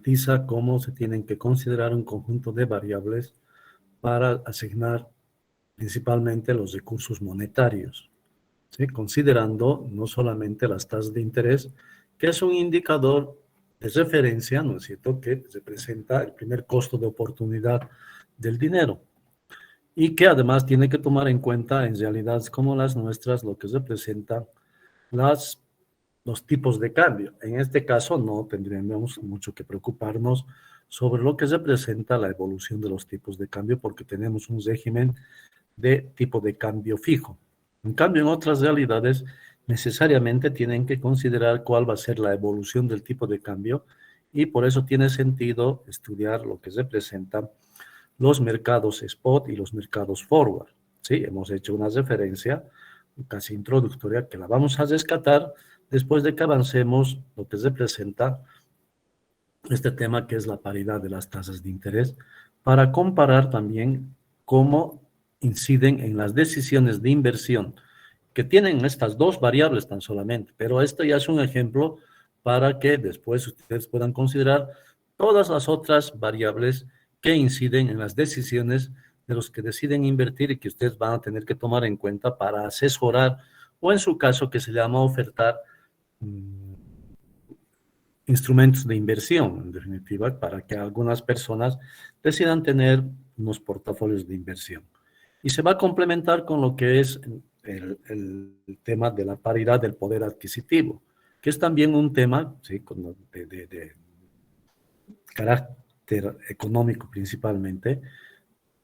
enfatiza cómo se tienen que considerar un conjunto de variables para asignar principalmente los recursos monetarios, ¿sí? Considerando no solamente las tasas de interés, que es un indicador de referencia, ¿no es cierto?, que representa el primer costo de oportunidad del dinero y que además tiene que tomar en cuenta en realidades como las nuestras lo que representa los tipos de cambio. En este caso no tendríamos mucho que preocuparnos sobre lo que representa la evolución de los tipos de cambio porque tenemos un régimen de tipo de cambio fijo. En cambio, en otras realidades necesariamente tienen que considerar cuál va a ser la evolución del tipo de cambio y por eso tiene sentido estudiar lo que representan los mercados spot y los mercados forward. Sí, hemos hecho una referencia casi introductoria que la vamos a rescatar después de que avancemos lo que representa este tema que es la paridad de las tasas de interés para comparar también cómo inciden en las decisiones de inversión que tienen estas dos variables tan solamente, pero esto ya es un ejemplo para que después ustedes puedan considerar todas las otras variables que inciden en las decisiones de los que deciden invertir y que ustedes van a tener que tomar en cuenta para asesorar o en su caso que se llama ofertar instrumentos de inversión, en definitiva, para que algunas personas decidan tener unos portafolios de inversión. Y se va a complementar con lo que es el tema de la paridad del poder adquisitivo, que es también un tema, ¿sí?, de carácter económico principalmente,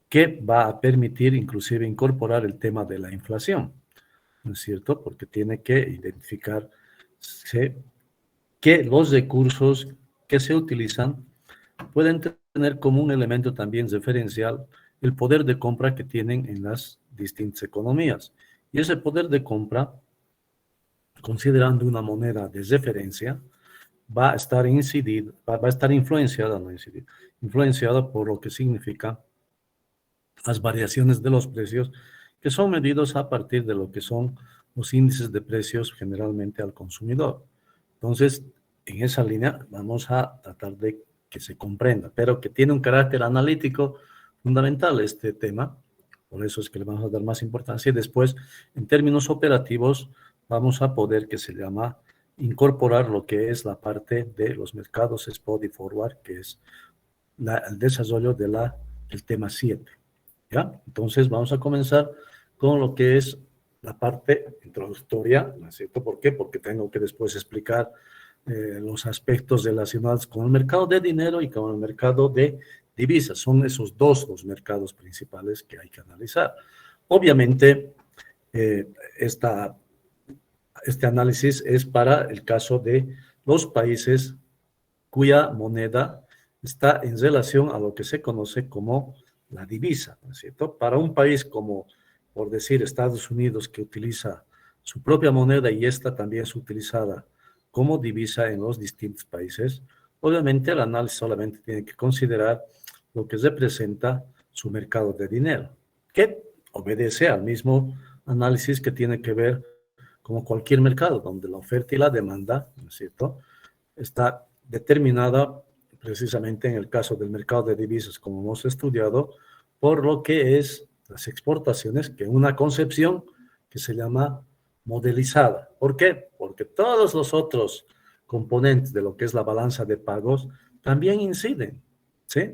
que va a permitir inclusive incorporar el tema de la inflación, ¿no es cierto? Porque tiene que identificar que los recursos que se utilizan pueden tener como un elemento también referencial el poder de compra que tienen en las distintas economías. Y ese poder de compra, considerando una moneda de referencia, va a estar va a estar influenciada, no incidir, influenciada por lo que significa las variaciones de los precios que son medidos a partir de lo que son los índices de precios generalmente al consumidor. Entonces, en esa línea vamos a tratar de que se comprenda, pero que tiene un carácter analítico fundamental este tema, por eso es que le vamos a dar más importancia y después, en términos operativos, vamos a poder, que se llama, incorporar lo que es la parte de los mercados spot y forward, que es el desarrollo del tema 7. ¿Ya? Entonces vamos a comenzar con lo que es la parte introductoria, ¿no es cierto? ¿Por qué? Porque tengo que después explicar los aspectos relacionados con el mercado de dinero y con el mercado de divisas. Son esos dos los mercados principales que hay que analizar. Obviamente, este análisis es para el caso de los países cuya moneda está en relación a lo que se conoce como la divisa, ¿no es cierto? Para un país como, por decir, Estados Unidos, que utiliza su propia moneda y esta también es utilizada como divisa en los distintos países, obviamente el análisis solamente tiene que considerar lo que representa su mercado de dinero, que obedece al mismo análisis que tiene que ver como cualquier mercado, donde la oferta y la demanda, ¿no es cierto?, está determinada precisamente en el caso del mercado de divisas, como hemos estudiado, por lo que es las exportaciones, que es una concepción que se llama modelizada. ¿Por qué? Porque todos los otros componentes de lo que es la balanza de pagos también inciden, ¿sí?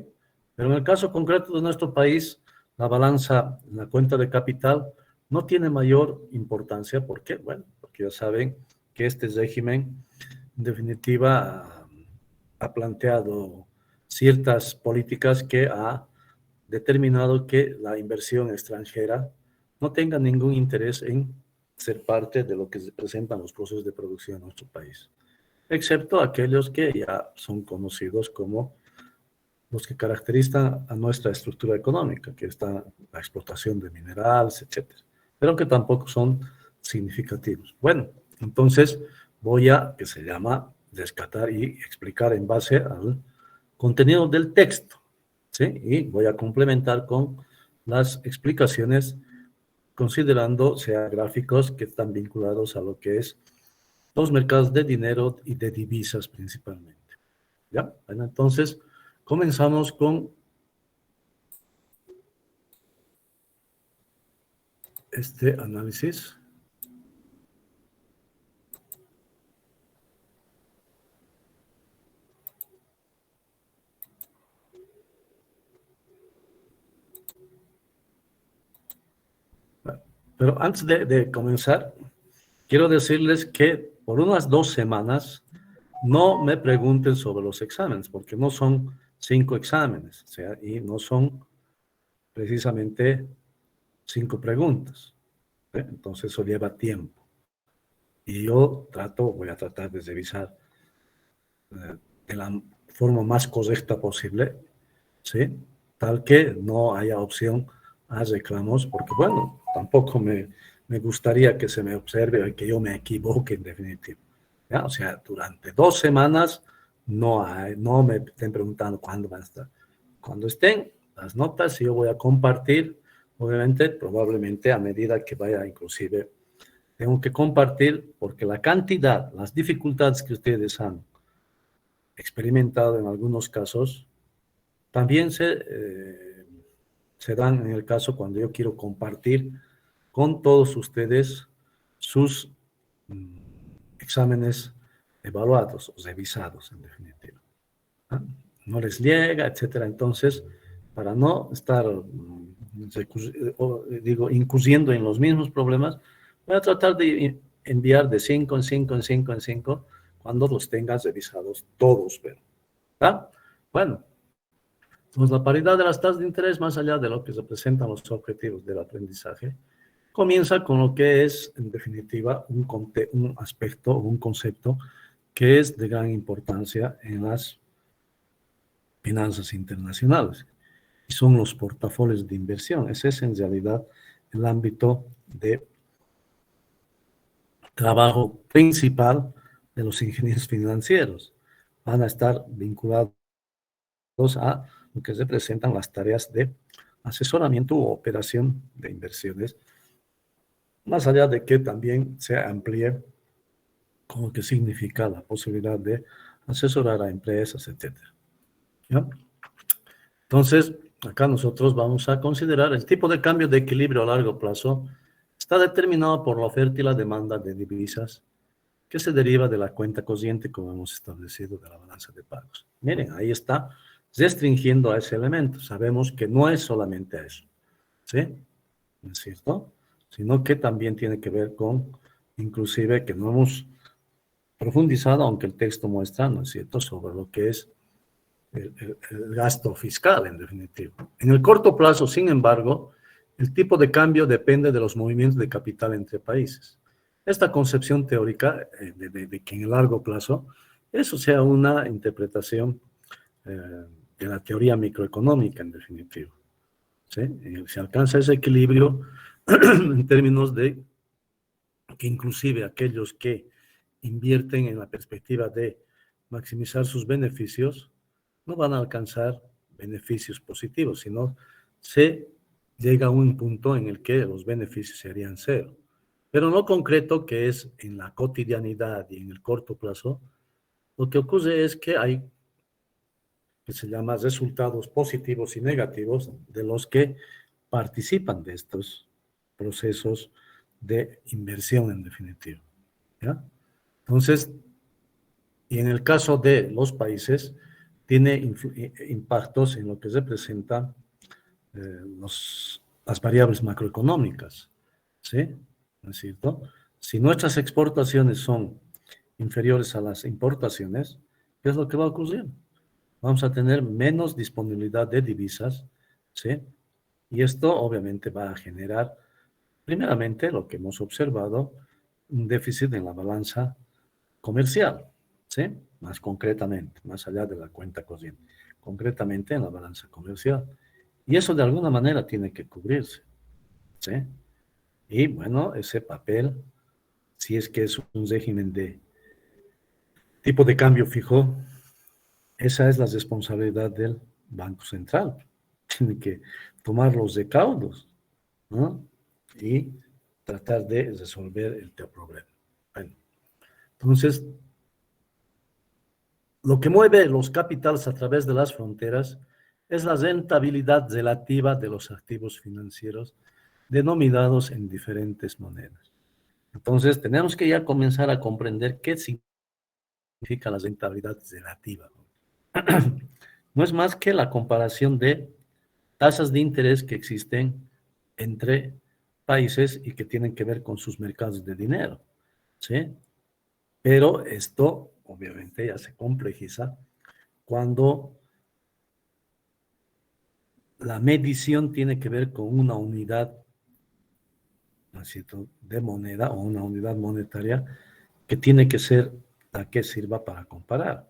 Pero en el caso concreto de nuestro país, la balanza, la cuenta de capital, no tiene mayor importancia. ¿Por qué? Bueno, porque ya saben que este régimen, en definitiva, ha planteado ciertas políticas que ha determinado que la inversión extranjera no tenga ningún interés en ser parte de lo que representan los procesos de producción en nuestro país, excepto aquellos que ya son conocidos como los que caracterizan a nuestra estructura económica, que está la explotación de minerales, etcétera, pero que tampoco son significativos. Bueno, entonces voy a, que se llama, rescatar y explicar en base al contenido del texto, ¿sí? Y voy a complementar con las explicaciones considerando sea gráficos que están vinculados a lo que es los mercados de dinero y de divisas principalmente. ¿Ya? Bueno, entonces, comenzamos con este análisis. Pero antes de comenzar, quiero decirles que por unas 2 semanas no me pregunten sobre los exámenes, porque no son 5 exámenes, o sea, y no son precisamente 5 preguntas, ¿sí? Entonces eso lleva tiempo. Y yo voy a tratar de revisar de la forma más correcta posible, ¿sí? Tal que no haya opción a reclamos, porque bueno, tampoco me gustaría que se me observe y que yo me equivoque en definitiva. ¿Ya? O sea, durante 2 semanas no me estén preguntando cuándo van a estar. Cuando estén las notas, yo voy a compartir, obviamente, probablemente a medida que vaya, inclusive, tengo que compartir, porque la cantidad, las dificultades que ustedes han experimentado en algunos casos, también se dan en el caso cuando yo quiero compartir con todos ustedes sus mm, exámenes evaluados o revisados, en definitiva. ¿Ah? No les llega, etcétera. Entonces, para no estar, incurriendo en los mismos problemas, voy a tratar de enviar de 5 en 5 en 5 en 5 cuando los tengas revisados todos, pero, ¿ah? Bueno, pues la paridad de las tasas de interés, más allá de lo que representan los objetivos del aprendizaje, comienza con lo que es, en definitiva, un aspecto, un concepto que es de gran importancia en las finanzas internacionales, y son los portafolios de inversión. Ese es en realidad el ámbito de trabajo principal de los ingenieros financieros. Van a estar vinculados a lo que representan las tareas de asesoramiento u operación de inversiones, más allá de que también se amplíe con lo que significa la posibilidad de asesorar a empresas, etcétera. ¿Ya? Entonces, acá nosotros vamos a considerar el tipo de cambio de equilibrio a largo plazo. Está determinado por la oferta y la demanda de divisas que se deriva de la cuenta corriente, como hemos establecido, de la balanza de pagos. Miren, ahí está restringiendo a ese elemento. Sabemos que no es solamente eso, ¿sí? ¿No es cierto? Sino que también tiene que ver con, inclusive, que no hemos profundizado, aunque el texto muestra, ¿no es cierto?, sobre lo que es el gasto fiscal, en definitiva. En el corto plazo, sin embargo, el tipo de cambio depende de los movimientos de capital entre países. Esta concepción teórica de que en el largo plazo, eso sea una interpretación de la teoría microeconómica, en definitiva. ¿Sí? Se alcanza ese equilibrio en términos de que inclusive aquellos que invierten en la perspectiva de maximizar sus beneficios, no van a alcanzar beneficios positivos, sino se llega a un punto en el que los beneficios serían cero. Pero no concreto, que es en la cotidianidad y en el corto plazo, lo que ocurre es que hay, que se llama resultados positivos y negativos de los que participan de estos procesos de inversión, en definitiva. ¿Ya? Entonces, y en el caso de los países, tiene impactos en lo que representan las variables macroeconómicas, ¿sí? ¿No es cierto? Si nuestras exportaciones son inferiores a las importaciones, ¿qué es lo que va a ocurrir? Vamos a tener menos disponibilidad de divisas, ¿sí? Y esto obviamente va a generar, primeramente, lo que hemos observado, un déficit en la balanza comercial, ¿sí? Más concretamente, más allá de la cuenta corriente, concretamente en la balanza comercial. Y eso de alguna manera tiene que cubrirse, ¿sí? Y bueno, ese papel, si es que es un régimen de tipo de cambio fijo, esa es la responsabilidad del Banco Central. Tiene que tomar los recaudos, ¿no? Y tratar de resolver el problema. Bueno, entonces, Lo que mueve los capitales a través de las fronteras es la rentabilidad relativa de los activos financieros denominados en diferentes monedas. Entonces, tenemos que ya comenzar a comprender qué significa la rentabilidad relativa. No es más que la comparación de tasas de interés que existen entre países y que tienen que ver con sus mercados de dinero, ¿sí? Pero esto, obviamente, ya se complejiza cuando la medición tiene que ver con una unidad, ¿no es cierto?, de moneda o una unidad monetaria que tiene que ser la que sirva para comparar.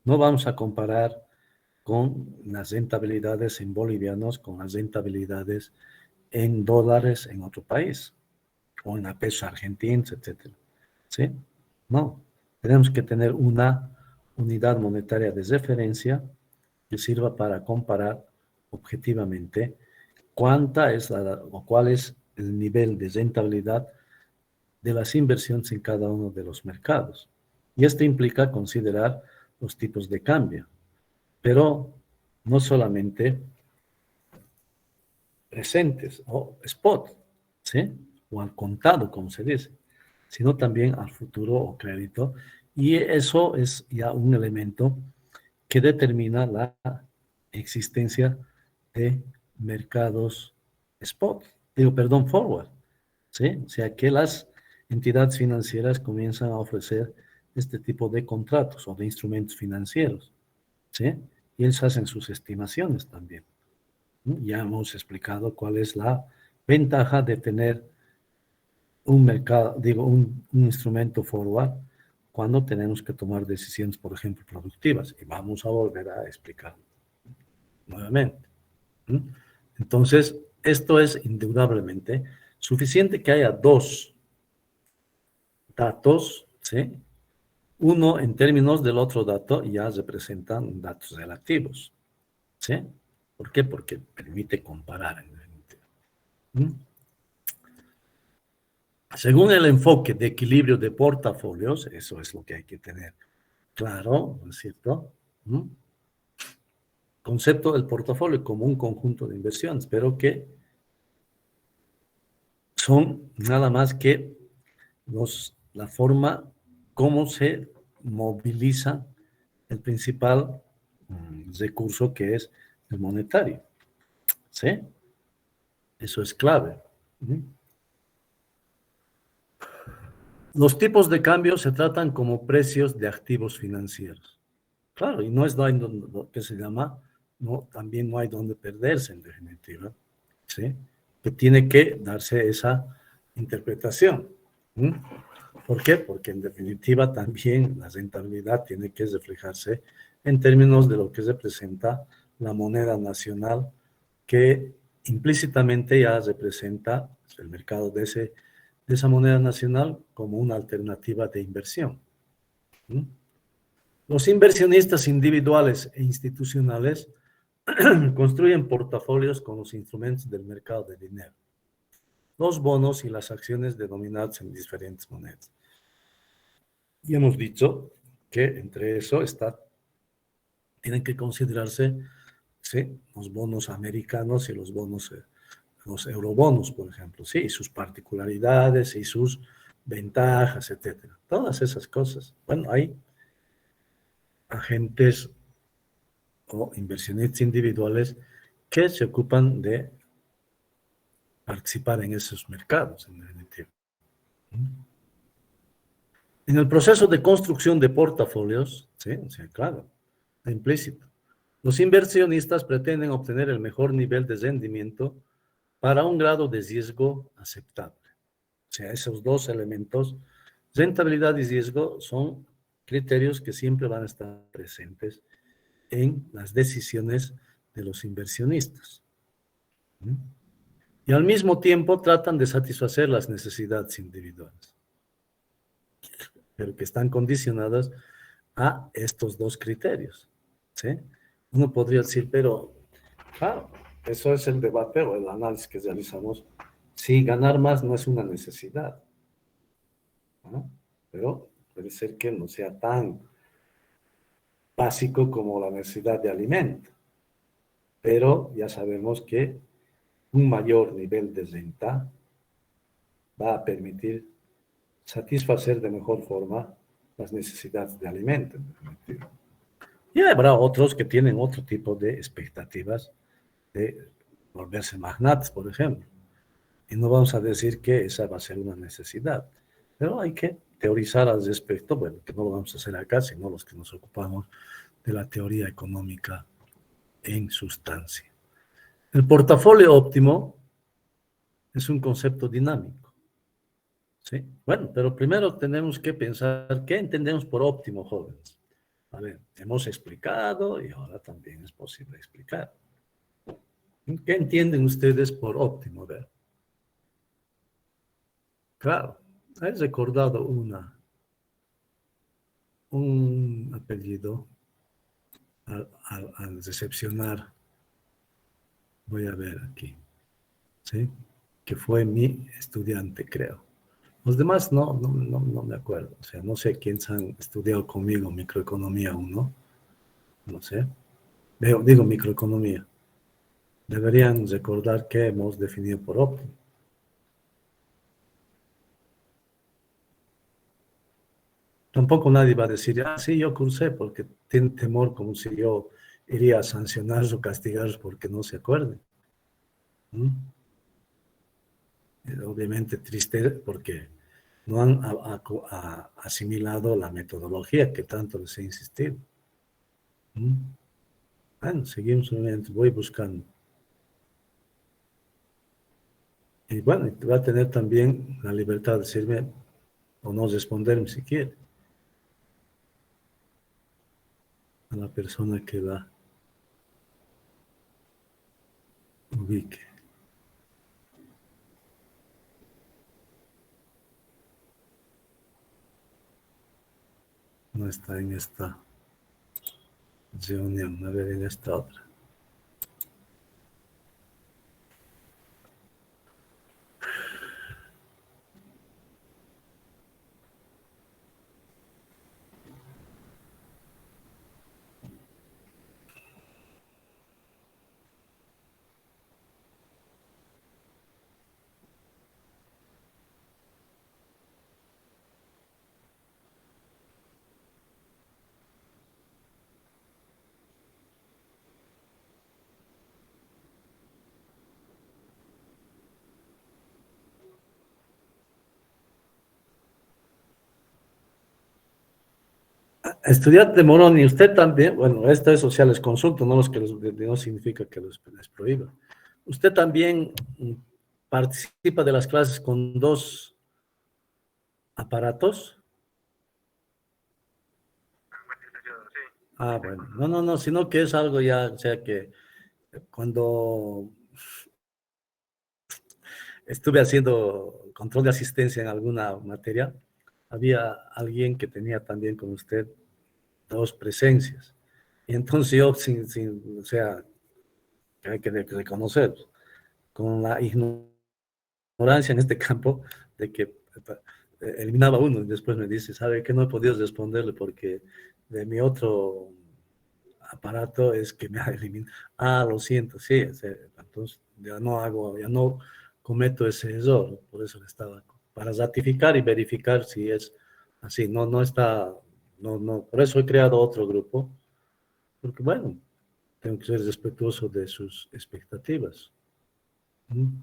No vamos a comparar con las rentabilidades en bolivianos, con las rentabilidades en dólares en otro país, o en la peso argentino, etcétera. ¿Sí? No, tenemos que tener una unidad monetaria de referencia que sirva para comparar objetivamente cuánta es o cuál es el nivel de rentabilidad de las inversiones en cada uno de los mercados. Y esto implica considerar los tipos de cambio, pero no solamente presentes o spot, ¿sí? O al contado, como se dice, sino también al futuro o crédito. Y eso es ya un elemento que determina la existencia de mercados spot, perdón, forward, ¿sí? O sea que las entidades financieras comienzan a ofrecer este tipo de contratos o de instrumentos financieros, ¿sí? Y ellos hacen sus estimaciones también. Ya hemos explicado cuál es la ventaja de tener un mercado, digo, un instrumento forward cuando tenemos que tomar decisiones, por ejemplo, productivas. Y vamos a volver a explicar nuevamente. Entonces, esto es indudablemente suficiente que haya dos datos, ¿sí? Uno en términos del otro dato ya representan datos relativos, ¿sí? ¿Por qué? Porque permite comparar en definitiva. Según el enfoque de equilibrio de portafolios, eso es lo que hay que tener claro, ¿no es cierto? Concepto del portafolio como un conjunto de inversiones, pero que son nada más que la forma como se moviliza el principal recurso que es el monetario, ¿sí? Eso es clave. Los tipos de cambio se tratan como precios de activos financieros. Claro, y no es lo que se llama, no, también no hay donde perderse en definitiva, ¿sí? Que tiene que darse esa interpretación. ¿Mm? ¿Por qué? Porque en definitiva también la rentabilidad tiene que reflejarse en términos de lo que representa la moneda nacional, que implícitamente ya representa el mercado de esa moneda nacional como una alternativa de inversión. ¿Mm? Los inversionistas individuales e institucionales construyen portafolios con los instrumentos del mercado de dinero, los bonos y las acciones denominadas en diferentes monedas. Y hemos dicho que entre eso tienen que considerarse, ¿sí?, los bonos americanos y los bonos, los eurobonos, por ejemplo, sí, y sus particularidades y sus ventajas, etcétera. Todas esas cosas. Bueno, hay agentes o inversionistas individuales que se ocupan de participar en esos mercados, en definitiva. En el proceso de construcción de portafolios, sí, o sea, claro, está implícito. Los inversionistas pretenden obtener el mejor nivel de rendimiento para un grado de riesgo aceptable. O sea, esos dos elementos, rentabilidad y riesgo, son criterios que siempre van a estar presentes en las decisiones de los inversionistas. Y al mismo tiempo tratan de satisfacer las necesidades individuales, pero que están condicionadas a estos dos criterios, ¿sí? Uno podría decir, pero, claro, eso es el debate o el análisis que realizamos. Si ganar más no es una necesidad, ¿no? Pero puede ser que no sea tan básico como la necesidad de alimento, pero ya sabemos que un mayor nivel de renta va a permitir satisfacer de mejor forma las necesidades de alimento, en definitiva. Y habrá otros que tienen otro tipo de expectativas de volverse magnates, por ejemplo. Y no vamos a decir que esa va a ser una necesidad, pero hay que teorizar al respecto, bueno, que no lo vamos a hacer acá, sino los que nos ocupamos de la teoría económica en sustancia. El portafolio óptimo es un concepto dinámico, ¿sí? Bueno, pero primero tenemos que pensar qué entendemos por óptimo, jóvenes. A ver, hemos explicado y ahora también es posible explicar. ¿Qué entienden ustedes por óptimo? A ver. Claro, he recordado un apellido al recepcionar, voy a ver aquí, ¿sí? Que fue mi estudiante, creo. Los demás no me acuerdo, o sea, no sé quiénes han estudiado conmigo microeconomía uno, no sé. Digo microeconomía. Deberían recordar que hemos definido por óptimo. Tampoco nadie va a decir, ah, sí, yo cursé, porque tiene temor como si yo iría a sancionarlos o castigarlos porque no se acuerden. ¿Mm? Obviamente triste porque no han asimilado la metodología que tanto les he insistido. ¿Mm? Bueno, seguimos un momento, voy buscando. Y bueno, va a tener también la libertad de decirme o no responderme si quiere a la persona que la ubique. No está en esta reunión, a ver, en esta otra. Estudiante Moroni, usted también, bueno, esto es sociales consulta, no los que no significa que les prohíba. Usted también participa de las clases con dos aparatos. Ah, bueno, no, sino que es algo ya, o sea que cuando estuve haciendo control de asistencia en alguna materia, había alguien que tenía también con usted dos presencias. Y entonces yo, o sea, hay que reconocer, con la ignorancia en este campo, de que eliminaba uno y después me dice, ¿sabe qué? No he podido responderle porque de mi otro aparato es que me ha eliminado. Ah, lo siento, sí, o sea, entonces ya no cometo ese error, por eso le estaba, para ratificar y verificar si es así, no está, por eso he creado otro grupo, porque bueno, tengo que ser respetuoso de sus expectativas. ¿Mm?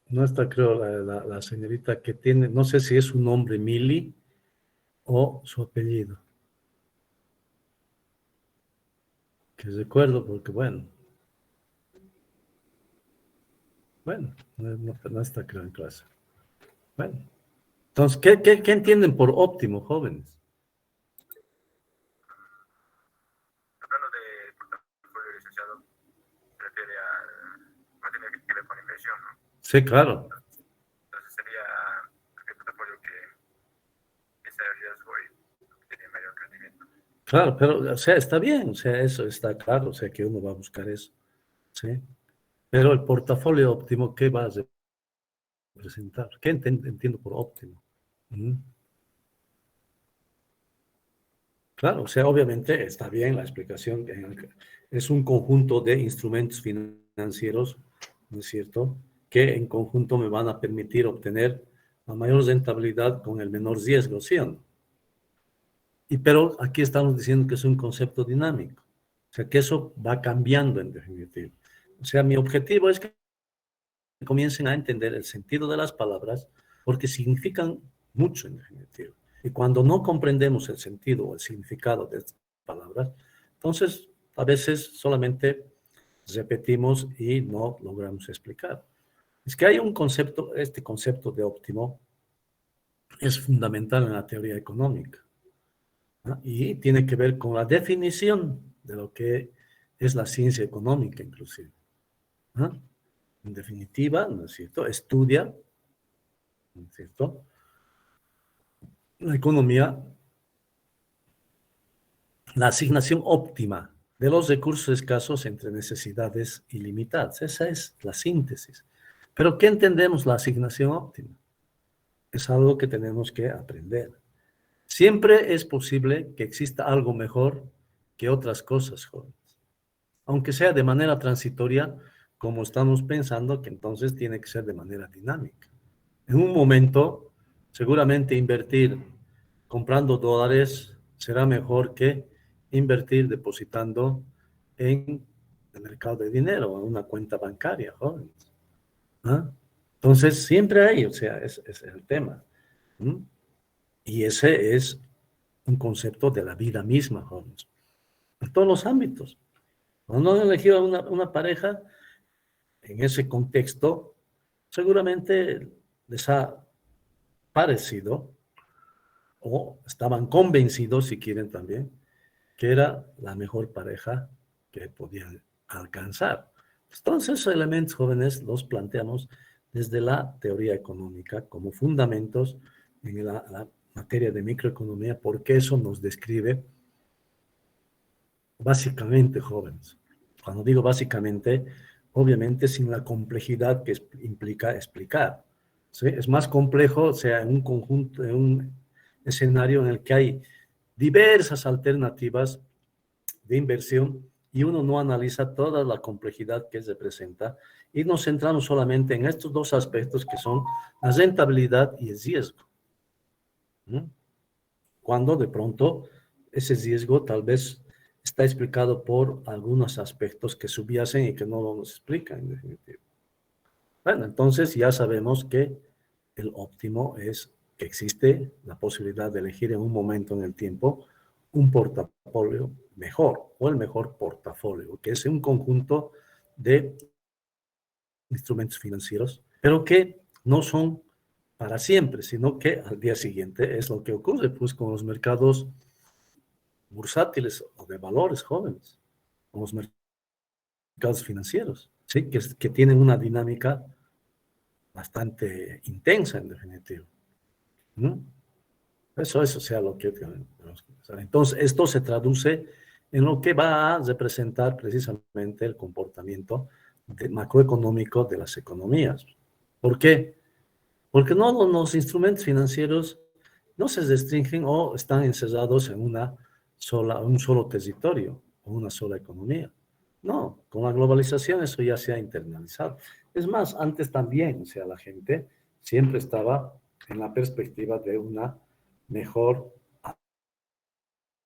No está, creo, la señorita que tiene, no sé si es su nombre Mili o su apellido, que recuerdo porque, bueno, no está, creo, en clase. Bueno, entonces, ¿qué entienden por óptimo, jóvenes? Hablando de portafolio licenciado, se refiere a materia que tiene que ver con inversión, ¿no? Sí, claro, Entonces sería el portafolio que está en riesgo y tiene mayor rendimiento. claro, pero, o sea, está bien, o sea, eso está claro, o sea, que uno va a buscar eso, ¿sí? Pero el portafolio óptimo, ¿qué va a representar? ¿Qué entiendo por óptimo? ¿Mm? Claro, o sea, obviamente está bien la explicación. Es un conjunto de instrumentos financieros, ¿no es cierto?, que en conjunto me van a permitir obtener la mayor rentabilidad con el menor riesgo, ¿sí o no? Pero aquí estamos diciendo que es un concepto dinámico, o sea, que eso va cambiando en definitiva. O sea, mi objetivo es que comiencen a entender el sentido de las palabras porque significan mucho en definitiva. Y cuando no comprendemos el sentido o el significado de estas palabras, entonces a veces solamente repetimos y no logramos explicar. Es que hay un concepto, este concepto de óptimo es fundamental en la teoría económica, ¿no? Y tiene que ver con la definición de lo que es la ciencia económica inclusive, ¿no? En definitiva, ¿no es cierto?, estudia, ¿no es cierto?, la economía, la asignación óptima de los recursos escasos entre necesidades ilimitadas. Esa es la síntesis. Pero ¿qué entendemos la asignación óptima? Es algo que tenemos que aprender. Siempre es posible que exista algo mejor que otras cosas, jóvenes. Aunque sea de manera transitoria, como estamos pensando que entonces tiene que ser de manera dinámica. En un momento, seguramente invertir comprando dólares será mejor que invertir depositando en el mercado de dinero, en una cuenta bancaria, jóvenes. ¿Ah? Entonces, siempre hay, o sea, es el tema. ¿Mm? Y ese es un concepto de la vida misma, jóvenes, en todos los ámbitos. Cuando han elegido una pareja, en ese contexto, seguramente les ha parecido, o estaban convencidos, si quieren también, que era la mejor pareja que podían alcanzar. Entonces, esos elementos jóvenes los planteamos desde la teoría económica como fundamentos en la materia de microeconomía, porque eso nos describe básicamente, jóvenes. Cuando digo básicamente, obviamente sin la complejidad que implica explicar, ¿sí? Es más complejo, o sea, en un conjunto, en un escenario en el que hay diversas alternativas de inversión y uno no analiza toda la complejidad que representa y nos centramos solamente en estos dos aspectos que son la rentabilidad y el riesgo. ¿Mm? Cuando de pronto ese riesgo tal vez está explicado por algunos aspectos que subyacen y que no nos explican en definitiva. Bueno, entonces ya sabemos que el óptimo es que existe la posibilidad de elegir en un momento en el tiempo un portafolio mejor o el mejor portafolio, que es un conjunto de instrumentos financieros, pero que no son para siempre, sino que al día siguiente es lo que ocurre pues con los mercados bursátiles o de valores jóvenes, con los mercados financieros, ¿sí? Que tienen una dinámica bastante intensa en definitiva. ¿Mm? Eso es, o sea, lo que tenemos que pensar. Entonces, esto se traduce en lo que va a representar precisamente el comportamiento macroeconómico de las economías. ¿Por qué? Porque no los instrumentos financieros no se restringen o están encerrados en un solo territorio o una sola economía. No, con la globalización eso ya se ha internalizado. Es más, antes también, o sea, la gente siempre estaba en la perspectiva de una mejor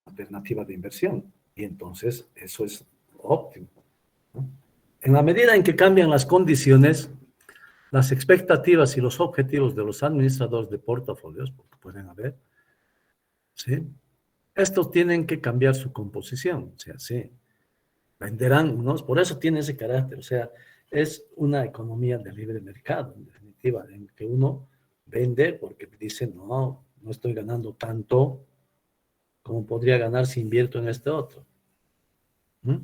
alternativa de inversión. Y entonces eso es óptimo, ¿no? En la medida en que cambian las condiciones, las expectativas y los objetivos de los administradores de portafolios, porque pueden haber, ¿sí? Estos tienen que cambiar su composición, o sea, sí, venderán, ¿no? Por eso tiene ese carácter, o sea, es una economía de libre mercado, en definitiva, en que uno vende porque dice, no estoy ganando tanto como podría ganar si invierto en este otro. ¿Mm?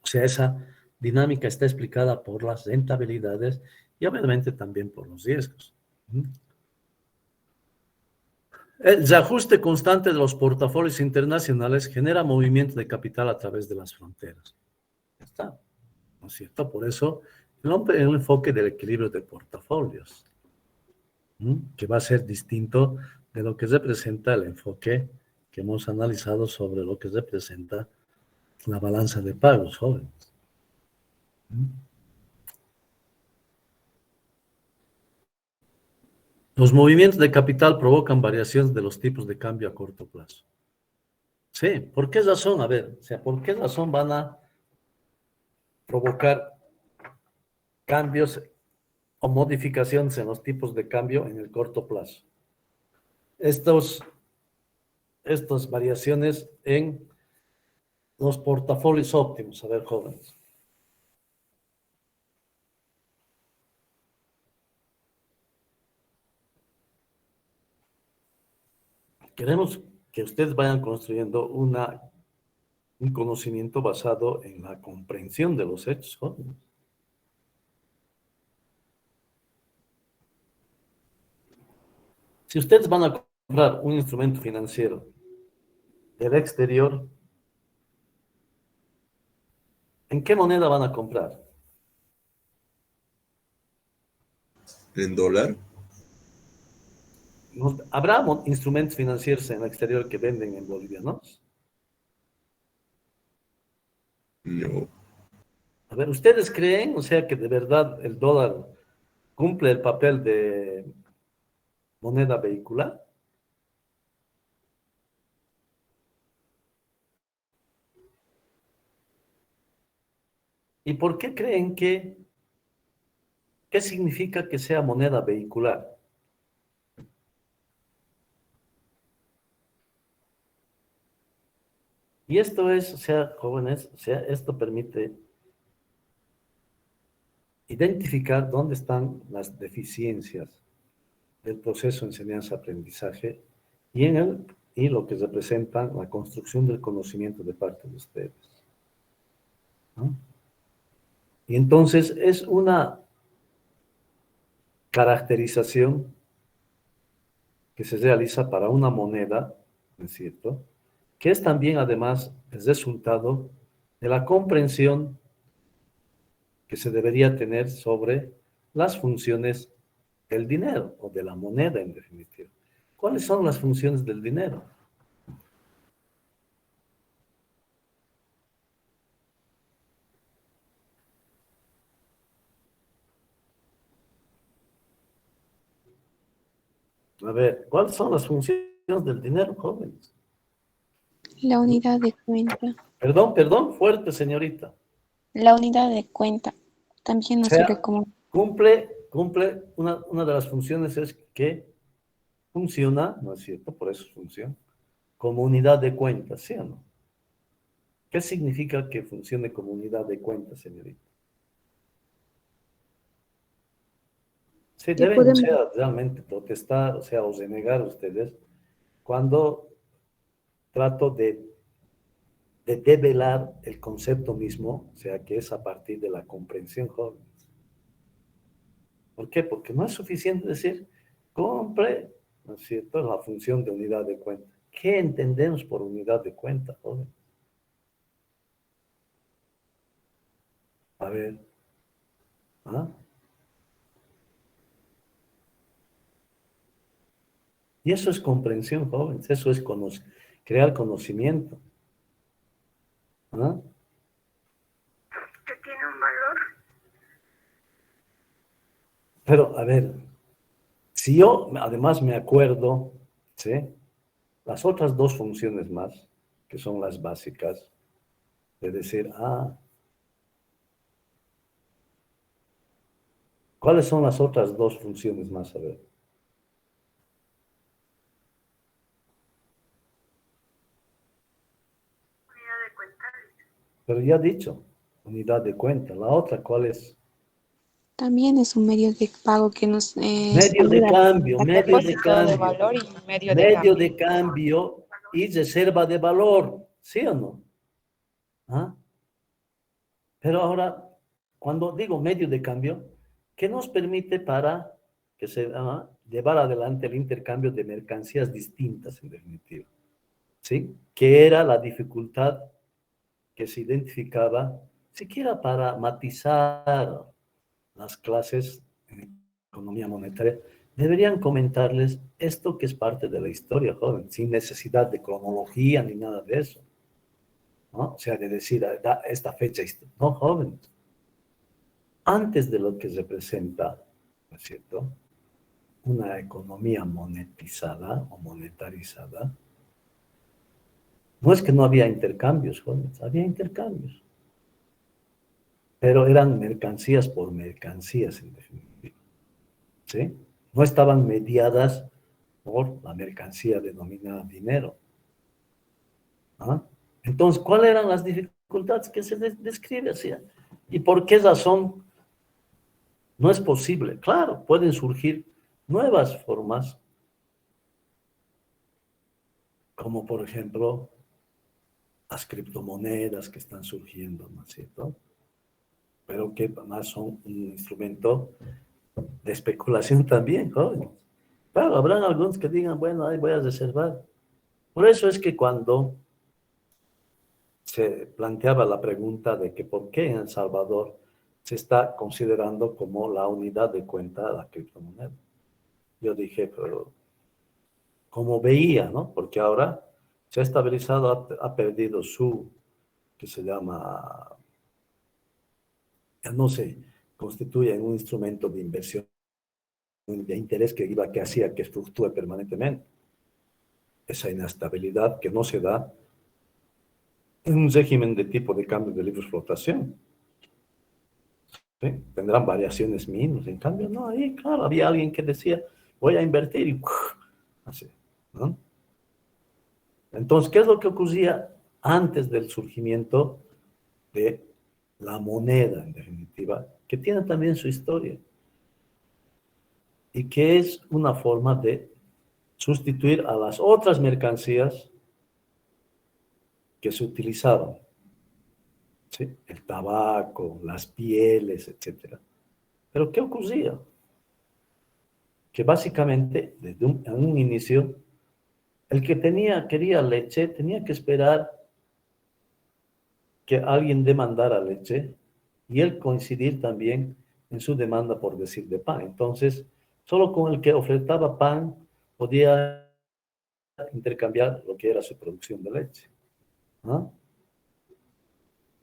O sea, esa dinámica está explicada por las rentabilidades y obviamente también por los riesgos. ¿Mm? El reajuste constante de los portafolios internacionales genera movimiento de capital a través de las fronteras. Ya está, ¿no es cierto? Por eso el enfoque del equilibrio de portafolios, que va a ser distinto de lo que representa el enfoque que hemos analizado sobre lo que representa la balanza de pagos, jóvenes. Los movimientos de capital provocan variaciones de los tipos de cambio a corto plazo. Sí, ¿por qué razón? A ver, o sea, ¿por qué razón van a provocar cambios o modificaciones en los tipos de cambio en el corto plazo? Estas variaciones en los portafolios óptimos. A ver, jóvenes. Queremos que ustedes vayan construyendo un conocimiento basado en la comprensión de los hechos, jóvenes. Si ustedes van a comprar un instrumento financiero del exterior, ¿en qué moneda van a comprar? ¿En dólar? ¿Habrá instrumentos financieros en el exterior que venden en Bolivia, no? No. A ver, ¿ustedes creen, o sea, que de verdad el dólar cumple el papel de moneda vehicular? ¿Y por qué creen qué significa que sea moneda vehicular? Y esto es, o sea, jóvenes, o sea, esto permite identificar dónde están las deficiencias del proceso de enseñanza-aprendizaje y lo que representa la construcción del conocimiento de parte de ustedes, ¿no? Y entonces es una caracterización que se realiza para una moneda, ¿no es cierto?, que es también además el resultado de la comprensión que se debería tener sobre las funciones del dinero o de la moneda en definitiva. ¿Cuáles son las funciones del dinero? A ver, ¿cuáles son las funciones del dinero, jóvenes? La unidad de cuenta. Perdón, fuerte, señorita. La unidad de cuenta también O nos sirve sea, como... una de las funciones es que funciona, ¿no es cierto? Por eso es función, como unidad de cuenta, ¿sí o no? ¿Qué significa que funcione como unidad de cuenta, señorita? Sí, que deben, o podemos, sea, realmente protestar, o sea, o renegar ustedes cuando trato de develar el concepto mismo, o sea, que es a partir de la comprensión, jóvenes. ¿Por qué? Porque no es suficiente decir, compre, ¿no es cierto?, la función de unidad de cuenta. ¿Qué entendemos por unidad de cuenta, jóvenes? A ver, ¿ah? Y eso es comprensión, jóvenes, eso es crear conocimiento. ¿Ah? Que tiene un valor. Pero, a ver, si yo además me acuerdo, ¿sí?, las otras dos funciones más, que son las básicas, de decir, ¿cuáles son las otras dos funciones más? A ver. Unidad de cuenta. Pero ya he dicho, unidad de cuenta. La otra, ¿cuál es? también es un medio de pago que nos Medio de ayuda cambio, a depósito de valor y medio de medio cambio. de cambio y reserva de valor, ¿sí o no? ¿Ah? Pero ahora, cuando digo medio de cambio, ¿qué nos permite para que se llevar adelante el intercambio de mercancías distintas, en definitiva? ¿Sí? Que era la dificultad que se identificaba, siquiera para matizar las clases en economía monetaria deberían comentarles esto que es parte de la historia, joven, sin necesidad de cronología ni nada de eso, ¿no? O sea, de decir, esta fecha, no, joven, antes de lo que representa, ¿no es cierto?, una economía monetizada o monetarizada, no es que no había intercambios, jóvenes, había intercambios, pero eran mercancías por mercancías, en definitiva, ¿sí? No estaban mediadas por la mercancía denominada dinero. ¿Ah? Entonces, ¿cuáles eran las dificultades que se describe así? ¿Y por qué razón no es posible? Claro, pueden surgir nuevas formas, como por ejemplo las criptomonedas que están surgiendo, ¿no es cierto? Pero que además son un instrumento de especulación también, jóvenes. Claro, habrán algunos que digan, bueno, ahí voy a reservar. Por eso es que cuando se planteaba la pregunta de que por qué en El Salvador se está considerando como la unidad de cuenta la criptomoneda. Yo dije, pero como veía, ¿no? Porque ahora se ha estabilizado, ha perdido su, que se llama, ya no se constituye en un instrumento de inversión, de interés que hacía que fluctúe permanentemente. Esa inestabilidad que no se da en un régimen de tipo de cambio de libre flotación. ¿Sí? Tendrán variaciones mínimas, en cambio, no, ahí, claro, había alguien que decía, voy a invertir y así, ¿no? Entonces, ¿qué es lo que ocurría antes del surgimiento de la moneda, en definitiva, que tiene también su historia y que es una forma de sustituir a las otras mercancías que se utilizaban, ¿sí? El tabaco, las pieles, etcétera. Pero ¿qué ocurría? Que básicamente, desde un inicio, el que quería leche, tenía que esperar que alguien demandara leche y él coincidir también en su demanda, por decir, de pan. Entonces, solo con el que ofertaba pan podía intercambiar lo que era su producción de leche, ¿no?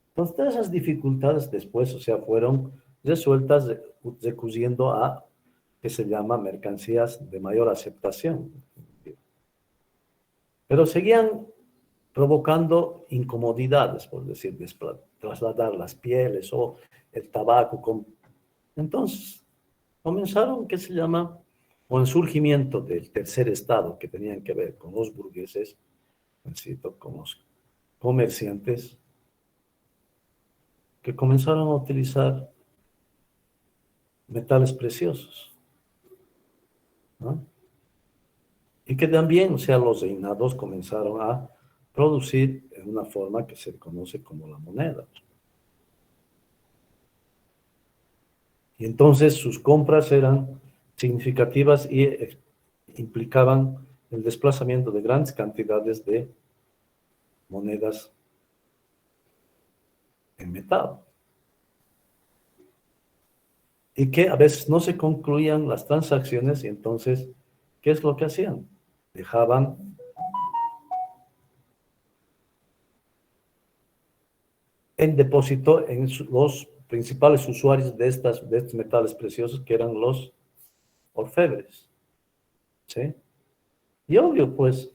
Entonces, todas esas dificultades después, o sea, fueron resueltas recurriendo a que se llama mercancías de mayor aceptación. Pero seguían provocando incomodidades, por decir, trasladar las pieles o el tabaco. Entonces, comenzaron, ¿qué se llama? Con el surgimiento del tercer estado, que tenían que ver con los burgueses, con los comerciantes, que comenzaron a utilizar metales preciosos, ¿no? Y que también, o sea, los reinados comenzaron a producir en una forma que se conoce como la moneda. Y entonces sus compras eran significativas y implicaban el desplazamiento de grandes cantidades de monedas en metal. Y que a veces no se concluían las transacciones y entonces, ¿qué es lo que hacían? Dejaban en depósito en los principales usuarios de estos metales preciosos, que eran los orfebres, ¿sí? Y obvio, pues,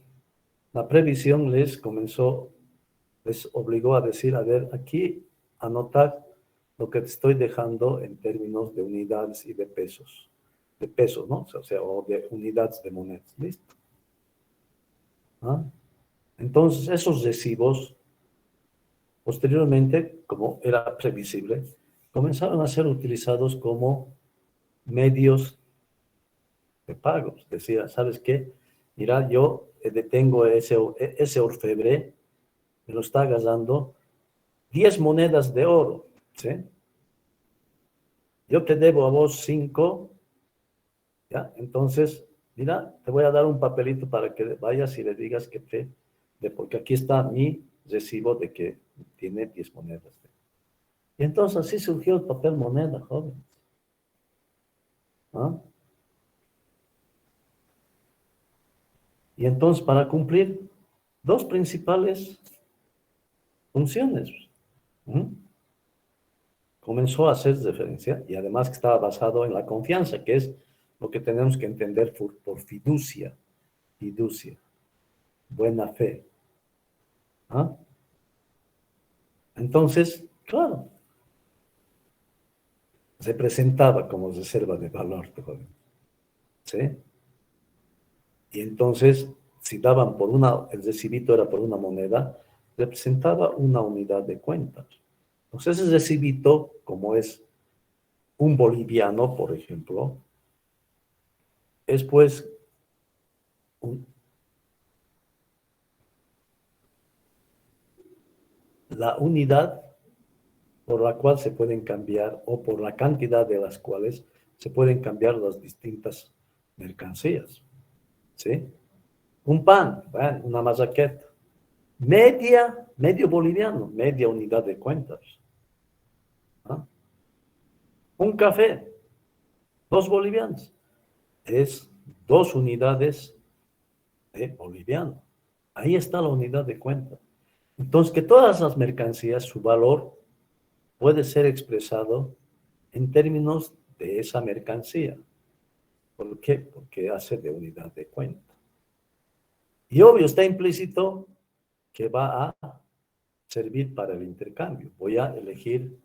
la previsión les obligó a decir, a ver, aquí anotar lo que te estoy dejando en términos de unidades y de pesos, ¿no? O sea, o de unidades de monedas, ¿listo? ¿Ah? Entonces, esos recibos, posteriormente, como era previsible, comenzaron a ser utilizados como medios de pagos. Decía, ¿sabes qué? Mira, yo detengo ese orfebre, me lo está agarrando 10 monedas de oro, ¿sí? Yo te debo a vos 5, ¿ya? Entonces, mira, te voy a dar un papelito para que vayas y le digas porque aquí está mi recibo de que tiene 10 monedas. Y entonces así surgió el papel moneda, joven. ¿Ah? Y entonces, para cumplir dos principales funciones, ¿Mm? Comenzó a hacer referencia, y además que estaba basado en la confianza, que es lo que tenemos que entender por fiducia, buena fe. ¿Ah? Entonces, claro, se presentaba como reserva de valor, ¿sí? Y entonces, si daban por el recibito era por una moneda, representaba una unidad de cuentas. Entonces, ese recibito, como es un boliviano, por ejemplo, es pues un- la unidad por la cual se pueden cambiar o por la cantidad de las cuales se pueden cambiar las distintas mercancías, ¿sí? Un pan, bueno, una mazaqueta, medio boliviano, media unidad de cuentas. ¿Ah? Un café, 2 bolivianos, es 2 unidades de boliviano. Ahí está la unidad de cuenta. Entonces, que todas las mercancías, su valor puede ser expresado en términos de esa mercancía. ¿Por qué? Porque hace de unidad de cuenta. Y obvio, está implícito que va a servir para el intercambio. Voy a elegir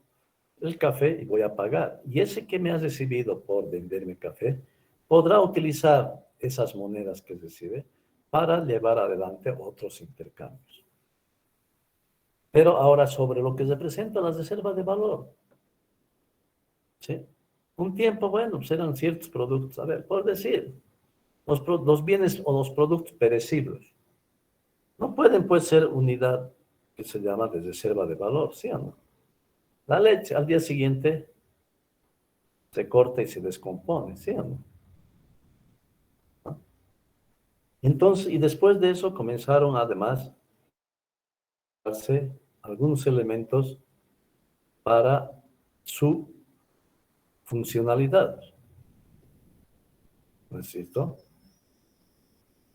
el café y voy a pagar. Y ese que me ha recibido por venderme café podrá utilizar esas monedas que recibe para llevar adelante otros intercambios. Pero ahora sobre lo que representa las reservas de valor. ¿Sí? Un tiempo, bueno, pues eran ciertos productos. A ver, por decir, los bienes o los productos perecibles. No pueden, pues, ser unidad que se llama de reserva de valor, ¿sí o no? La leche al día siguiente se corta y se descompone, ¿sí o no? ¿No? Entonces, y después de eso comenzaron además a darse algunos elementos para su funcionalidad, ¿no es cierto?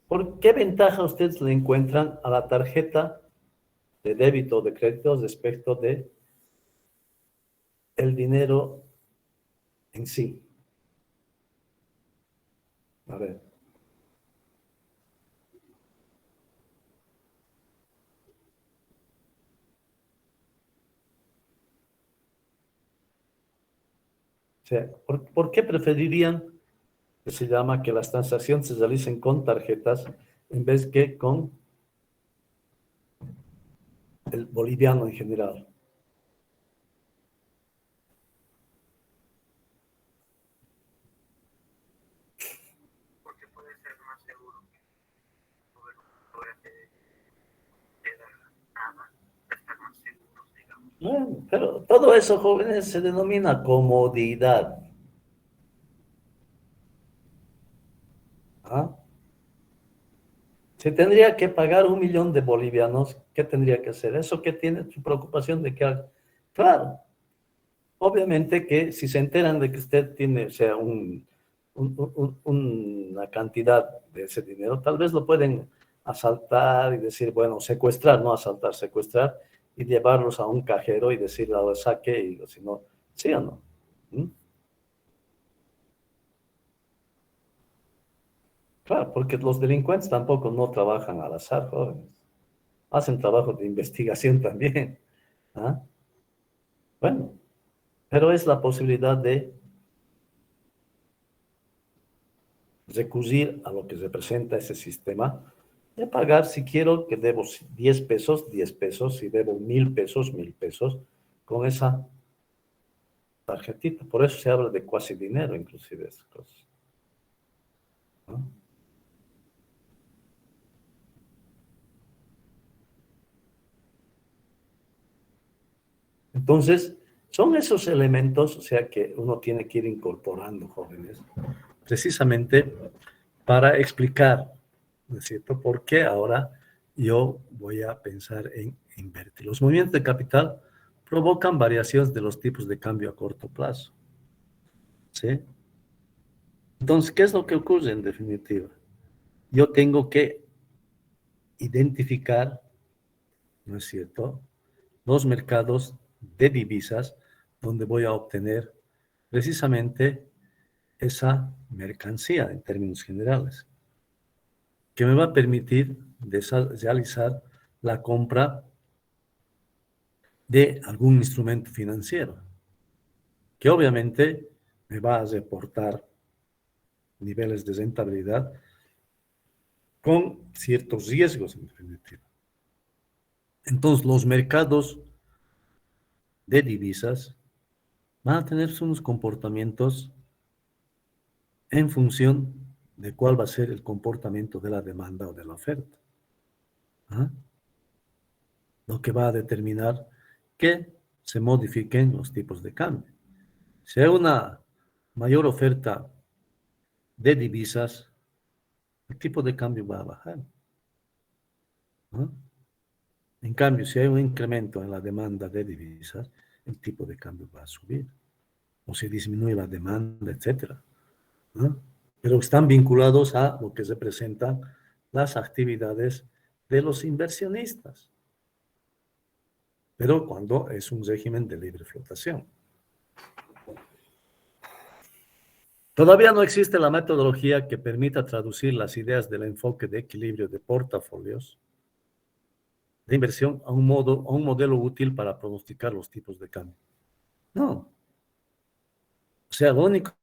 ¿Por qué ventaja ustedes le encuentran a la tarjeta de débito o de crédito respecto de el dinero en sí? A ver. O sea, ¿por qué preferirían que se llama que las transacciones se realicen con tarjetas en vez que con el boliviano en general? porque puede ser más seguro que poder ahora que queda nada, estar más seguros, digamos. Bueno, pero todo eso, jóvenes, se denomina comodidad. ¿Ah? Si tendría que pagar 1 millón de bolivianos, ¿qué tendría que hacer? Eso que tiene su preocupación de que haga. Claro, obviamente que si se enteran de que usted tiene, o sea, una cantidad de ese dinero, tal vez lo pueden asaltar y decir, bueno, secuestrar, no asaltar, secuestrar y llevarlos a un cajero y decirle, ahora saque, y si no, ¿sí o no? ¿Mm? Claro, porque los delincuentes tampoco no trabajan al azar, jóvenes. Hacen trabajo de investigación también. ¿Ah? Bueno, pero es la posibilidad de recurrir a lo que representa ese sistema, de pagar si quiero que debo 10 pesos, 10 pesos, si debo 1,000 pesos, 1,000 pesos, con esa tarjetita. Por eso se habla de cuasi dinero, inclusive esas cosas, ¿no? Entonces, son esos elementos, o sea, que uno tiene que ir incorporando, jóvenes, precisamente para explicar, ¿no es cierto?, por qué ahora yo voy a pensar en invertir. Los movimientos de capital provocan variaciones de los tipos de cambio a corto plazo, ¿sí? Entonces, ¿qué es lo que ocurre en definitiva? Yo tengo que identificar, ¿no es cierto?, los mercados de divisas donde voy a obtener precisamente esa mercancía en términos generales, que me va a permitir realizar la compra de algún instrumento financiero, que obviamente me va a reportar niveles de rentabilidad con ciertos riesgos en definitiva. Entonces, los mercados de divisas van a tener unos comportamientos en función de cuál va a ser el comportamiento de la demanda o de la oferta. ¿Ah? Lo que va a determinar que se modifiquen los tipos de cambio. Si hay una mayor oferta de divisas, el tipo de cambio va a bajar. ¿No? En cambio, si hay un incremento en la demanda de divisas, el tipo de cambio va a subir. O se disminuye la demanda, etcétera. ¿No? Pero están vinculados a lo que representan las actividades de los inversionistas. Pero cuando es un régimen de libre flotación. Todavía no existe la metodología que permita traducir las ideas del enfoque de equilibrio de portafolios de inversión a un modelo útil para pronosticar los tipos de cambio. No. O sea, lo único